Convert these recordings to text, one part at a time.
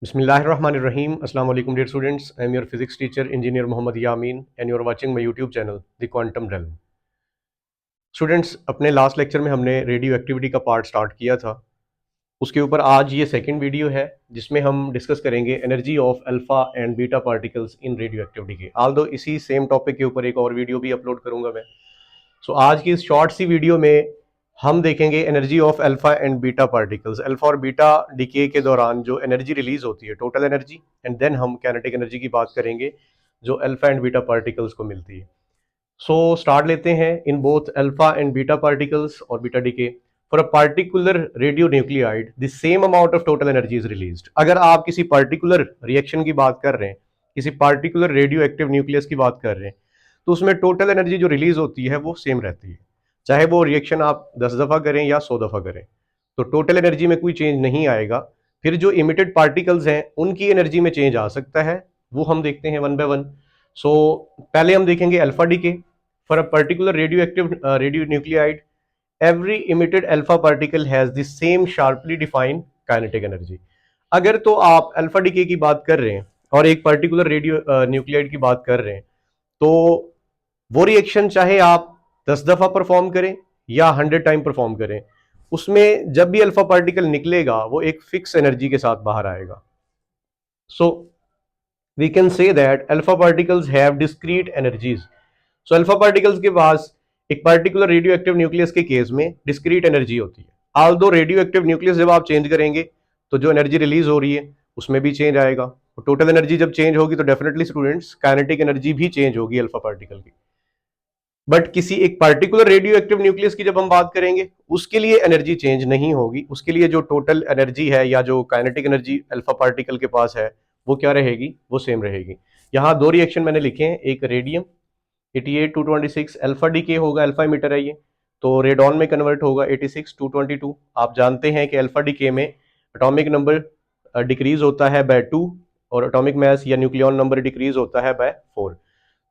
Bismillahirrahmanirrahim. Assalamu alaikum dear students. I am your physics teacher engineer Mohammad Yamin and you are watching my YouTube channel The Quantum Realm. Students, अपने last lecture में हमने radio activity का part start किया था। उसके ऊपर आज ये सेकंड वीडियो है जिसमें हम डिस्कस करेंगे energy of alpha and beta particles in radio activity के। आल्दो इसी सेम टॉपिक के ऊपर एक और वीडियो भी अपलोड करूंगा मैं। आज की इस शॉर्ट सी वीडियो में हम देखेंगे energy of alpha and beta particles. Alpha और बीटा डिके के दौरान जो एनर्जी रिलीज होती है, टोटल एनर्जी, एंड देन हम काइनेटिक एनर्जी की बात करेंगे जो अल्फा एंड बीटा पार्टिकल्स को मिलती है। स्टार्ट लेते हैं। In both alpha and beta particles और beta decay for a particular radionuclide the same amount of total energy is released. अगर आप किसी पर्टिकुलर रिएक्शन की बात कर रहे हैं, किसी पर्टिकुलर रेडियो एक्टिव न्यूक्लियस की बात कर रहे हैं, तो उसमें टोटल एनर्जी जो रिलीज होती है वो सेम रहती है, चाहे वो रिएक्शन आप 10 दफा करें या 100 दफा करें, तो टोटल एनर्जी में कोई चेंज नहीं आएगा। फिर जो इमिटेड पार्टिकल्स हैं उनकी एनर्जी में चेंज आ सकता है, वो हम देखते हैं वन बाय वन। पहले हम देखेंगे alpha decay for a particular radio active radio nuclide. Every emitted alpha particle has the same sharply defined kinetic energy. अगर तो आप अल्फा डिके की बात कर रहे हैं और एक पर्टिकुलर रेडियो न्यूक्लियाइड की बात कर रहे हैं, तो वो रिएक्शन चाहे आप 10 दफा परफॉर्म करें या 100 टाइम परफॉर्म करें, उसमें जब भी अल्फा पार्टिकल निकलेगा वो एक फिक्स एनर्जी के साथ बाहर आएगा। So we can say that alpha particles have discrete energies. So alpha particles के पास एक पर्टिकुलर रेडियो एक्टिव न्यूक्लियस के केस में डिस्क्रीट एनर्जी होती है। ऑल्दो रेडियो एक्टिव न्यूक्लियस जब आप चेंज करेंगे तो जो एनर्जी रिलीज हो रही है उसमें भी चेंज आएगा। टोटल एनर्जी जब चेंज होगी तो डेफिनेटली स्टूडेंट्स काइनेटिक एनर्जी भी चेंज होगी अल्फा पार्टिकल की। बट किसी एक पर्टिकुलर रेडियो एक्टिव न्यूक्लियस की जब हम बात करेंगे उसके लिए एनर्जी चेंज नहीं होगी। उसके लिए जो टोटल एनर्जी है या जो काइनेटिक एनर्जी अल्फा पार्टिकल के पास है वो क्या रहेगी, वो सेम रहेगी। यहाँ दो रिएक्शन मैंने लिखे हैं, एक रेडियम 88-226 अल्फा डी के होगा, अल्फा इमिटर है ये, तो रेडॉन में कन्वर्ट होगा 86-222। आप जानते हैं कि अल्फा डी के में एटॉमिक नंबर डिक्रीज होता है बाय 2 और एटॉमिक मास या न्यूक्लियॉन नंबर डिक्रीज होता है बाय 4।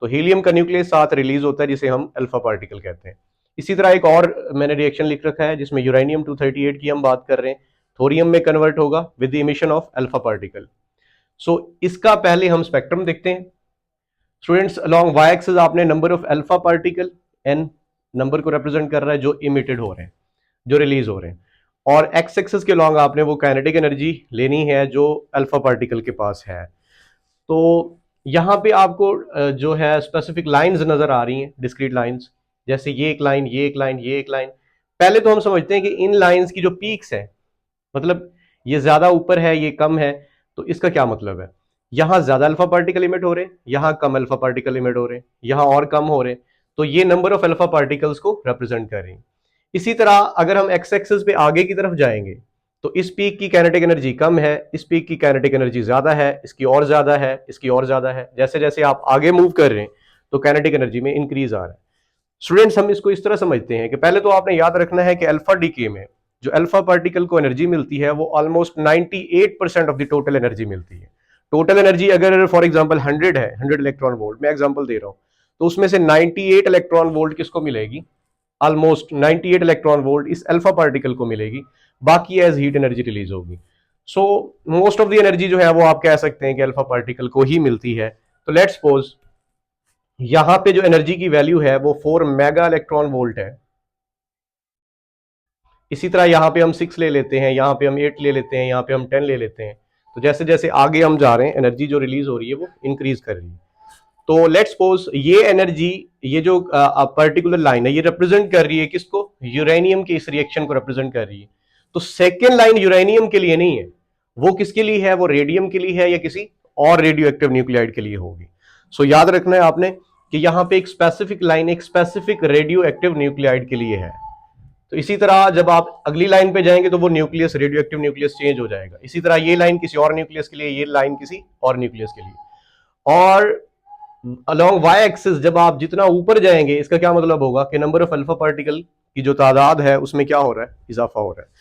तो हीलियम का न्यूक्लियस साथ रिलीज होता है जिसे हम अल्फा पार्टिकल कहते हैं। इसी तरह एक और मैंने रिएक्शन लिख रखा है जिसमें यूरेनियम 238 की हम बात कर रहे हैं, थोरियम में कन्वर्ट होगा with the emission of alpha particle. इसका पहले हम स्पेक्ट्रम देखते हैं। स्टूडेंट्स, अलोंग वाई एक्सिस आपने number of alpha particle an number को रिप्रेजेंट कर रहा है जो इमिटेड हो रहे हैं, जो रिलीज हो रहे हैं, और एक्स एक्सिस के अलोंग आपने वो काइनेटिक एनर्जी लेनी है जो अल्फा पार्टिकल के पास है। तो यहाँ पे आपको जो है स्पेसिफिक लाइंस नजर आ रही हैं, डिस्क्रीट लाइंस, जैसे ये एक लाइन, ये एक लाइन, ये एक लाइन। पहले तो हम समझते हैं कि इन लाइंस की जो पीक्स है, मतलब ये ज्यादा ऊपर है, ये कम है, तो इसका क्या मतलब है? यहां ज्यादा अल्फा पार्टिकल इमिट हो रहे हैं, यहां कम अल्फा पार्टिकल इमिट हो रहे हैं, यहां और कम हो रहे हैं, तो ये नंबर ऑफ अल्फा पार्टिकल्स को रिप्रेजेंट कर रही हैं। इसी तरह अगर हम एक्स एक्सिस पे आगे की तरफ जाएंगे तो इस पीक की काइनेटिक एनर्जी कम है, इस पीक की काइनेटिक एनर्जी ज्यादा है, इसकी और ज्यादा है, इसकी और ज्यादा है। जैसे जैसे आप आगे मूव कर रहे हैं तो काइनेटिक एनर्जी में इंक्रीज आ रहा है। स्टूडेंट्स, हम इसको इस तरह समझते हैं कि पहले तो आपने याद रखना है कि अल्फा डीके में जो अल्फा पार्टिकल को एनर्जी मिलती है वो almost 98% of the total energy मिलती है। टोटल एनर्जी अगर फॉर एग्जांपल 100 है, 100 इलेक्ट्रॉन वोल्ट, मैं एग्जांपल दे रहा हूं, तो उसमें से 98 इलेक्ट्रॉन वोल्ट किसको मिलेगी? ऑलमोस्ट 98 इलेक्ट्रॉन वोल्ट इस अल्फा पार्टिकल को मिलेगी, बाकी एज हीट एनर्जी रिलीज होगी। So most of the energy जो है वो आप कह सकते हैं कि अल्फा पार्टिकल को ही मिलती है। तो लेट्स सपोज यहां पे जो एनर्जी की वैल्यू है वो 4 मेगा इलेक्ट्रॉन वोल्ट है। इसी तरह यहां पे हम 6 ले लेते हैं, यहां पे हम 8 ले लेते हैं, यहां पे हम 10 ले लेते हैं। तो जैसे जैसे आगे हम जा रहे हैं एनर्जी जो रिलीज हो रही है वो इंक्रीज कर रही है। तो लेट्स सपोज ये एनर्जी, ये जो पर्टिकुलर लाइन है, ये रिप्रेजेंट कर रही है किसको? यूरेनियम के इस रिएक्शन को रिप्रेजेंट कर रही है। तो सेकेंड लाइन यूरेनियम के लिए नहीं है, वो किसके लिए है? वो रेडियम के लिए है या किसी और रेडियो एक्टिव न्यूक्लियाइड के लिए होगी। याद रखना है आपने कि यहां पे एक स्पेसिफिक लाइन एक स्पेसिफिक रेडियो एक्टिव न्यूक्लियाइड के लिए है। तो इसी तरह जब आप अगली लाइन पे जाएंगे तो वो nucleus, radio active nucleus change हो जाएगा। इसी तरह ये लाइन किसी और न्यूक्लियस के लिए, ये लाइन किसी और न्यूक्लियस के लिए। और अलोंग वाई एक्सिस जब आप जितना ऊपर जाएंगे, इसका क्या मतलब होगा कि नंबर ऑफ अल्फा पार्टिकल की जो तादाद है उसमें क्या हो रहा है? इजाफा हो रहा है।